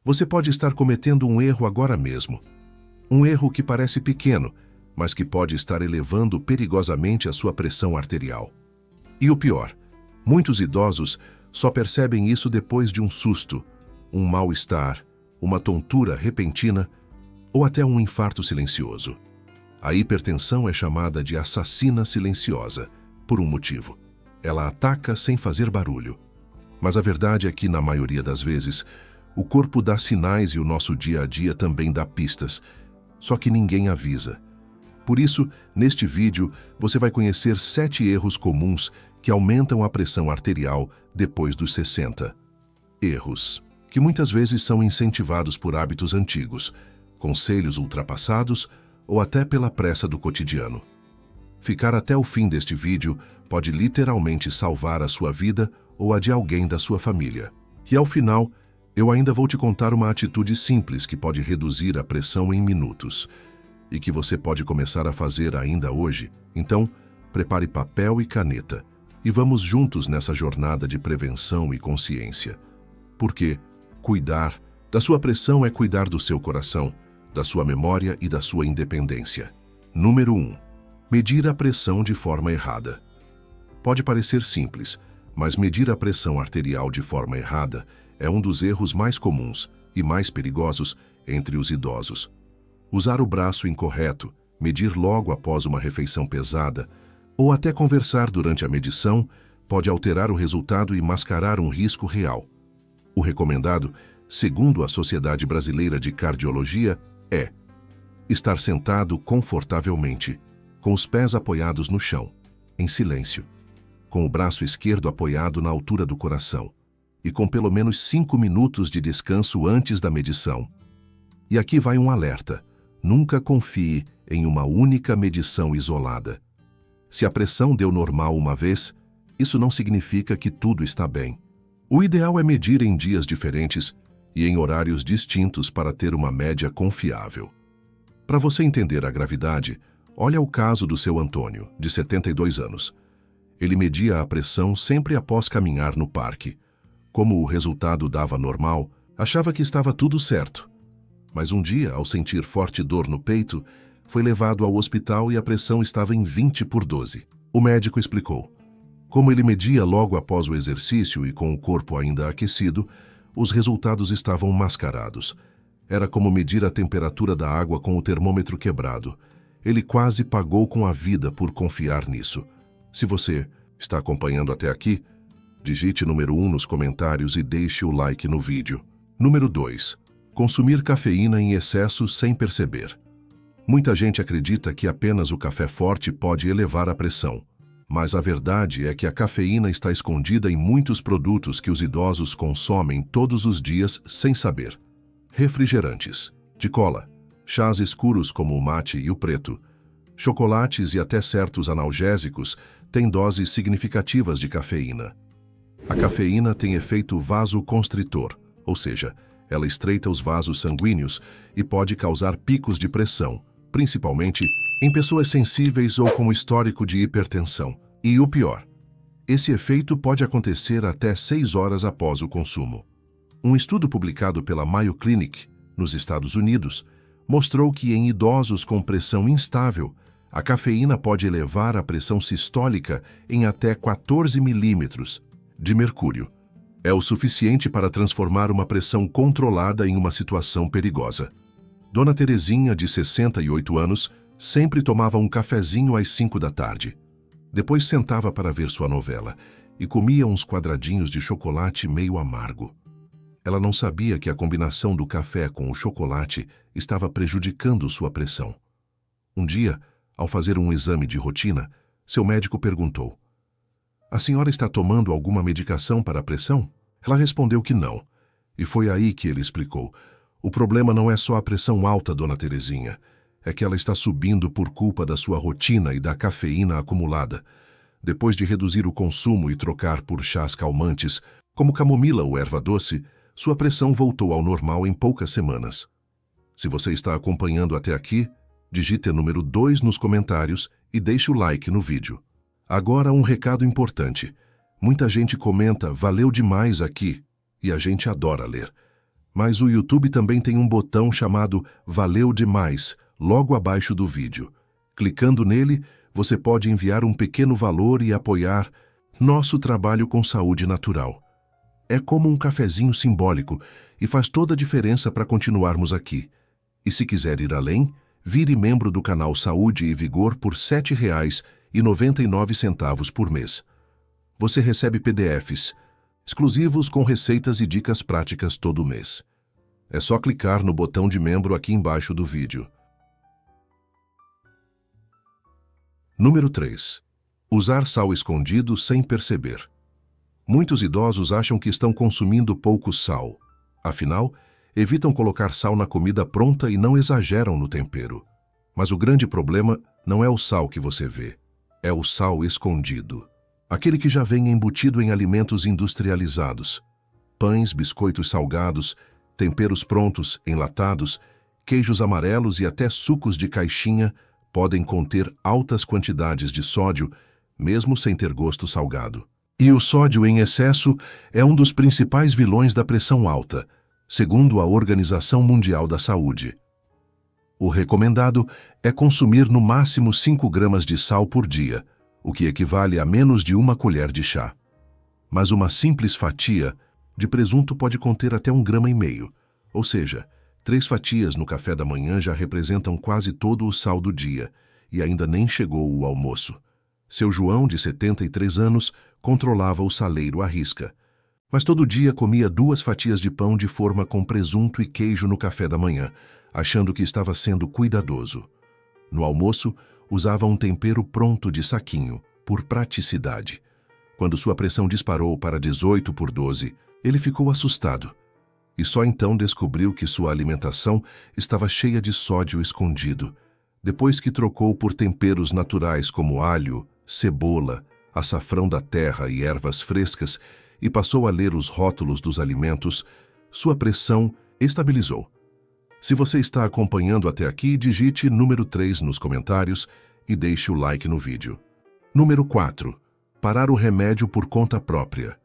Você pode estar cometendo um erro agora mesmo. Um erro que parece pequeno, mas que pode estar elevando perigosamente a sua pressão arterial. E o pior, muitos idosos só percebem isso depois de um susto, um mal-estar, uma tontura repentina ou até um infarto silencioso. A hipertensão é chamada de assassina silenciosa, por um motivo. Ela ataca sem fazer barulho. Mas a verdade é que, na maioria das vezes, o corpo dá sinais e o nosso dia a dia também dá pistas, só que ninguém avisa. Por isso, neste vídeo, você vai conhecer 7 erros comuns que aumentam a pressão arterial depois dos 60. Erros que muitas vezes são incentivados por hábitos antigos, conselhos ultrapassados ou até pela pressa do cotidiano. Ficar até o fim deste vídeo pode literalmente salvar a sua vida ou a de alguém da sua família. E ao final, eu ainda vou te contar uma atitude simples que pode reduzir a pressão em minutos e que você pode começar a fazer ainda hoje. Então, prepare papel e caneta e vamos juntos nessa jornada de prevenção e consciência. Porque cuidar da sua pressão é cuidar do seu coração, da sua memória e da sua independência. Número 1. Medir a pressão de forma errada. Pode parecer simples, mas medir a pressão arterial de forma errada é um dos erros mais comuns e mais perigosos entre os idosos. Usar o braço incorreto, medir logo após uma refeição pesada, ou até conversar durante a medição pode alterar o resultado e mascarar um risco real. O recomendado, segundo a Sociedade Brasileira de Cardiologia, é estar sentado confortavelmente, com os pés apoiados no chão, em silêncio, com o braço esquerdo apoiado na altura do coração e com pelo menos 5 minutos de descanso antes da medição. E aqui vai um alerta: nunca confie em uma única medição isolada. Se a pressão deu normal uma vez, isso não significa que tudo está bem. O ideal é medir em dias diferentes e em horários distintos para ter uma média confiável. Para você entender a gravidade, olha o caso do seu Antônio, de 72 anos. Ele media a pressão sempre após caminhar no parque. Como o resultado dava normal, achava que estava tudo certo. Mas um dia, ao sentir forte dor no peito, foi levado ao hospital e a pressão estava em 20/12. O médico explicou. Como ele media logo após o exercício e com o corpo ainda aquecido, os resultados estavam mascarados. Era como medir a temperatura da água com o termômetro quebrado. Ele quase pagou com a vida por confiar nisso. Se você está acompanhando até aqui, digite número 1 nos comentários e deixe o like no vídeo. Número 2. Consumir cafeína em excesso sem perceber. Muita gente acredita que apenas o café forte pode elevar a pressão. Mas a verdade é que a cafeína está escondida em muitos produtos que os idosos consomem todos os dias sem saber. Refrigerantes, de cola, chás escuros como o mate e o preto, chocolates e até certos analgésicos têm doses significativas de cafeína. A cafeína tem efeito vasoconstritor, ou seja, ela estreita os vasos sanguíneos e pode causar picos de pressão, principalmente em pessoas sensíveis ou com histórico de hipertensão. E o pior, esse efeito pode acontecer até 6 horas após o consumo. Um estudo publicado pela Mayo Clinic, nos Estados Unidos, mostrou que em idosos com pressão instável, a cafeína pode elevar a pressão sistólica em até 14 milímetros de mercúrio. É o suficiente para transformar uma pressão controlada em uma situação perigosa. Dona Terezinha, de 68 anos, sempre tomava um cafezinho às 5 da tarde. Depois sentava para ver sua novela e comia uns quadradinhos de chocolate meio amargo. Ela não sabia que a combinação do café com o chocolate estava prejudicando sua pressão. Um dia, ao fazer um exame de rotina, seu médico perguntou: "A senhora está tomando alguma medicação para a pressão?" Ela respondeu que não. E foi aí que ele explicou: "O problema não é só a pressão alta, Dona Terezinha. É que ela está subindo por culpa da sua rotina e da cafeína acumulada. Depois de reduzir o consumo e trocar por chás calmantes, como camomila ou erva doce, sua pressão voltou ao normal em poucas semanas." Se você está acompanhando até aqui, digite número 2 nos comentários e deixe o like no vídeo. Agora um recado importante. Muita gente comenta "valeu demais aqui" e a gente adora ler. Mas o YouTube também tem um botão chamado Valeu Demais, logo abaixo do vídeo. Clicando nele, você pode enviar um pequeno valor e apoiar nosso trabalho com saúde natural. É como um cafezinho simbólico e faz toda a diferença para continuarmos aqui. E se quiser ir além, vire membro do canal Saúde e Vigor por R$ 7,99 por mês. Você recebe PDFs exclusivos com receitas e dicas práticas todo mês. É só clicar no botão de membro aqui embaixo do vídeo. Número 3. Usar sal escondido sem perceber. Muitos idosos acham que estão consumindo pouco sal. Afinal, evitam colocar sal na comida pronta e não exageram no tempero. Mas o grande problema não é o sal que você vê, é o sal escondido. Aquele que já vem embutido em alimentos industrializados. Pães, biscoitos salgados, temperos prontos, enlatados, queijos amarelos e até sucos de caixinha podem conter altas quantidades de sódio, mesmo sem ter gosto salgado. E o sódio em excesso é um dos principais vilões da pressão alta, segundo a Organização Mundial da Saúde. O recomendado é consumir no máximo 5 gramas de sal por dia, o que equivale a menos de 1 colher de chá. Mas uma simples fatia de presunto pode conter até 1,5 gramas, ou seja, 3 fatias no café da manhã já representam quase todo o sal do dia, e ainda nem chegou o almoço. Seu João, de 73 anos, controlava o saleiro à risca, mas todo dia comia 2 fatias de pão de forma com presunto e queijo no café da manhã, achando que estava sendo cuidadoso. No almoço, usava um tempero pronto de saquinho, por praticidade. Quando sua pressão disparou para 18/12, ele ficou assustado. E só então descobriu que sua alimentação estava cheia de sódio escondido, depois que trocou por temperos naturais como alho, cebola, açafrão da terra e ervas frescas e passou a ler os rótulos dos alimentos, sua pressão estabilizou. Se você está acompanhando até aqui, digite número 3 nos comentários e deixe o like no vídeo. Número 4. Parar o remédio por conta própria.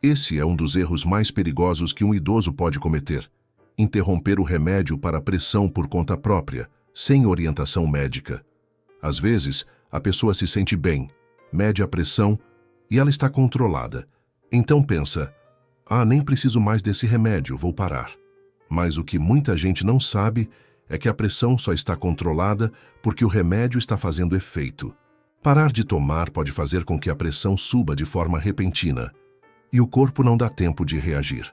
Esse é um dos erros mais perigosos que um idoso pode cometer. Interromper o remédio para a pressão por conta própria, sem orientação médica. Às vezes, a pessoa se sente bem, mede a pressão e ela está controlada. Então pensa, nem preciso mais desse remédio, vou parar. Mas o que muita gente não sabe é que a pressão só está controlada porque o remédio está fazendo efeito. Parar de tomar pode fazer com que a pressão suba de forma repentina e o corpo não dá tempo de reagir.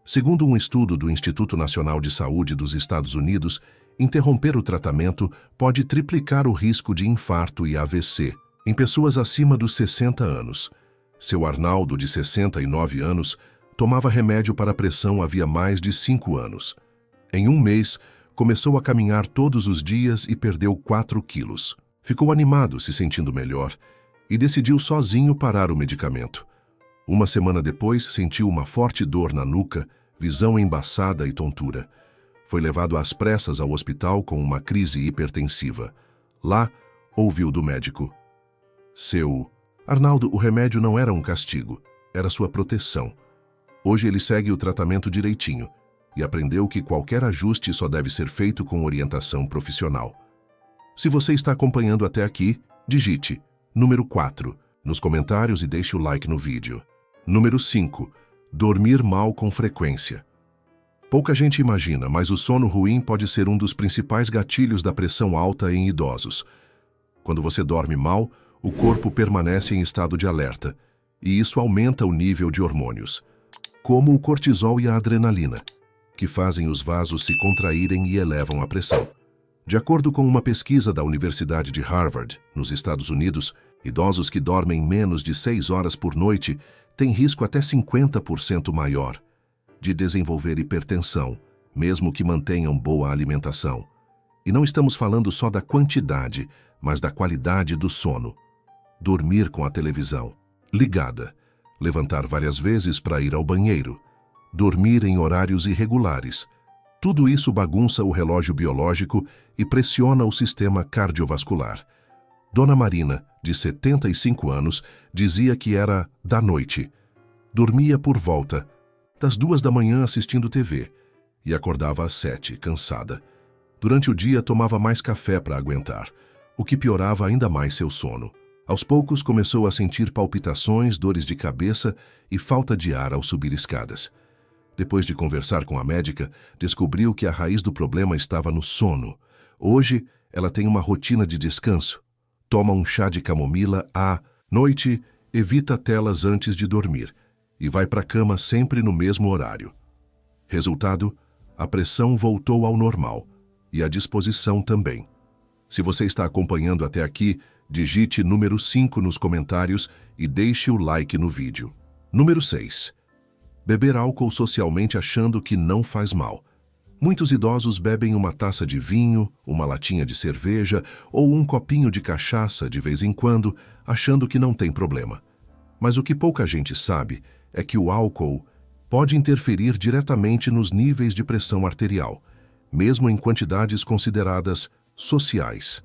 Segundo um estudo do Instituto Nacional de Saúde dos Estados Unidos, interromper o tratamento pode triplicar o risco de infarto e AVC em pessoas acima dos 60 anos. Seu Arnaldo, de 69 anos, tomava remédio para a pressão havia mais de 5 anos. Em um mês, começou a caminhar todos os dias e perdeu 4 quilos. Ficou animado, se sentindo melhor, e decidiu sozinho parar o medicamento. Uma semana depois, sentiu uma forte dor na nuca, visão embaçada e tontura. Foi levado às pressas ao hospital com uma crise hipertensiva. Lá, ouviu do médico: Arnaldo, o remédio não era um castigo, era sua proteção. Hoje ele segue o tratamento direitinho e aprendeu que qualquer ajuste só deve ser feito com orientação profissional. Se você está acompanhando até aqui, digite número 4 nos comentários e deixe o like no vídeo. Número 5. Dormir mal com frequência. Pouca gente imagina, mas o sono ruim pode ser um dos principais gatilhos da pressão alta em idosos. Quando você dorme mal, o corpo permanece em estado de alerta, e isso aumenta o nível de hormônios, como o cortisol e a adrenalina, que fazem os vasos se contraírem e elevam a pressão. De acordo com uma pesquisa da Universidade de Harvard, nos Estados Unidos, idosos que dormem menos de 6 horas por noite têm risco até 50% maior de desenvolver hipertensão, mesmo que mantenham boa alimentação. E não estamos falando só da quantidade, mas da qualidade do sono. Dormir com a televisão ligada, levantar várias vezes para ir ao banheiro, dormir em horários irregulares. Tudo isso bagunça o relógio biológico e pressiona o sistema cardiovascular. Dona Marina, de 75 anos, dizia que era da noite. Dormia por volta das 2 da manhã assistindo TV e acordava às 7, cansada. Durante o dia, tomava mais café para aguentar, o que piorava ainda mais seu sono. Aos poucos, começou a sentir palpitações, dores de cabeça e falta de ar ao subir escadas. Depois de conversar com a médica, descobriu que a raiz do problema estava no sono. Hoje, ela tem uma rotina de descanso. Toma um chá de camomila à noite, evita telas antes de dormir e vai para a cama sempre no mesmo horário. Resultado, a pressão voltou ao normal e a disposição também. Se você está acompanhando até aqui, digite número 5 nos comentários e deixe o like no vídeo. Número 6. Beber álcool socialmente achando que não faz mal. Muitos idosos bebem uma taça de vinho, uma latinha de cerveja ou um copinho de cachaça de vez em quando, achando que não tem problema. Mas o que pouca gente sabe é que o álcool pode interferir diretamente nos níveis de pressão arterial, mesmo em quantidades consideradas sociais.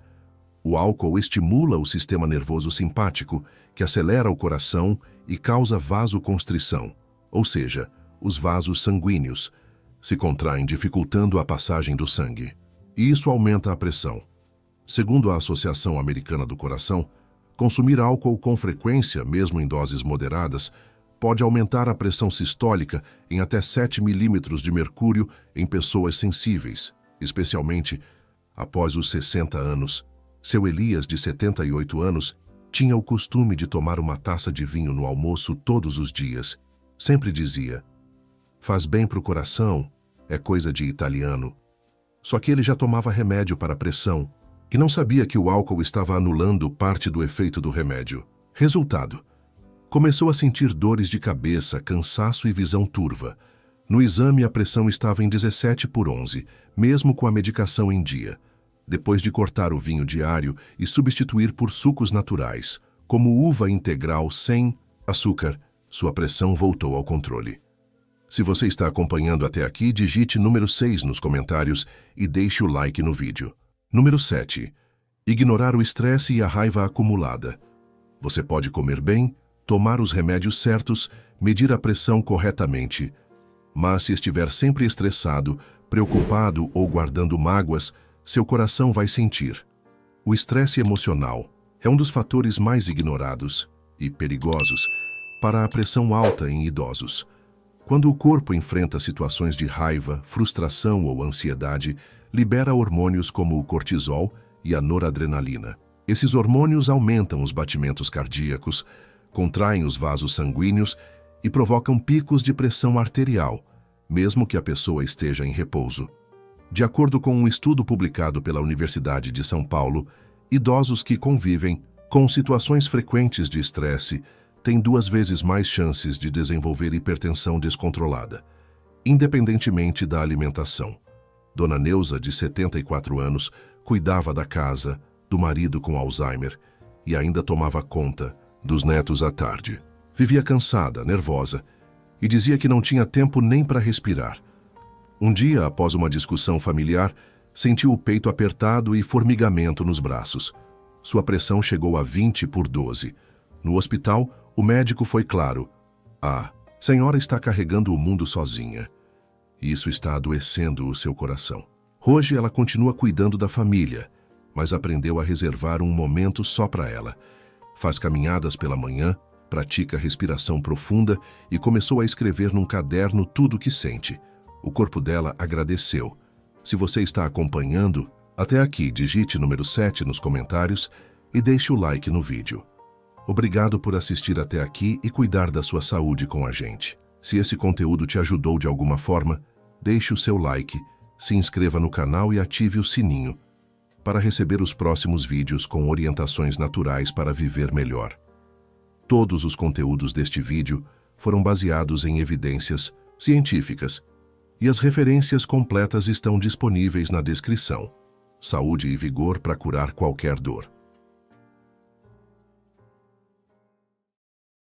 O álcool estimula o sistema nervoso simpático, que acelera o coração e causa vasoconstrição, ou seja, os vasos sanguíneos se contraem, dificultando a passagem do sangue. E isso aumenta a pressão. Segundo a Associação Americana do Coração, consumir álcool com frequência, mesmo em doses moderadas, pode aumentar a pressão sistólica em até 7 milímetros de mercúrio em pessoas sensíveis, especialmente após os 60 anos. Seu Elias, de 78 anos, tinha o costume de tomar uma taça de vinho no almoço todos os dias. Sempre dizia: "Faz bem para o coração, é coisa de italiano." Só que ele já tomava remédio para a pressão, e não sabia que o álcool estava anulando parte do efeito do remédio. Resultado: começou a sentir dores de cabeça, cansaço e visão turva. No exame, a pressão estava em 17/11, mesmo com a medicação em dia. Depois de cortar o vinho diário e substituir por sucos naturais, como uva integral sem açúcar, sua pressão voltou ao controle. Se você está acompanhando até aqui, digite número 6 nos comentários e deixe o like no vídeo. Número 7. Ignorar o estresse e a raiva acumulada. Você pode comer bem, tomar os remédios certos, medir a pressão corretamente, mas se estiver sempre estressado, preocupado ou guardando mágoas, seu coração vai sentir. O estresse emocional é um dos fatores mais ignorados e perigosos para a pressão alta em idosos. Quando o corpo enfrenta situações de raiva, frustração ou ansiedade, libera hormônios como o cortisol e a noradrenalina. Esses hormônios aumentam os batimentos cardíacos, contraem os vasos sanguíneos e provocam picos de pressão arterial, mesmo que a pessoa esteja em repouso. De acordo com um estudo publicado pela Universidade de São Paulo, idosos que convivem com situações frequentes de estresse têm 2 vezes mais chances de desenvolver hipertensão descontrolada, independentemente da alimentação. Dona Neuza, de 74 anos, cuidava da casa, do marido com Alzheimer e ainda tomava conta dos netos à tarde. Vivia cansada, nervosa e dizia que não tinha tempo nem para respirar. Um dia, após uma discussão familiar, sentiu o peito apertado e formigamento nos braços. Sua pressão chegou a 20/12. No hospital, o médico foi claro: "A senhora está carregando o mundo sozinha. Isso está adoecendo o seu coração." Hoje ela continua cuidando da família, mas aprendeu a reservar um momento só para ela. Faz caminhadas pela manhã, pratica respiração profunda e começou a escrever num caderno tudo o que sente. O corpo dela agradeceu. Se você está acompanhando até aqui, digite número 7 nos comentários e deixe o like no vídeo. Obrigado por assistir até aqui e cuidar da sua saúde com a gente. Se esse conteúdo te ajudou de alguma forma, deixe o seu like, se inscreva no canal e ative o sininho para receber os próximos vídeos com orientações naturais para viver melhor. Todos os conteúdos deste vídeo foram baseados em evidências científicas e as referências completas estão disponíveis na descrição. Saúde e vigor para curar qualquer dor.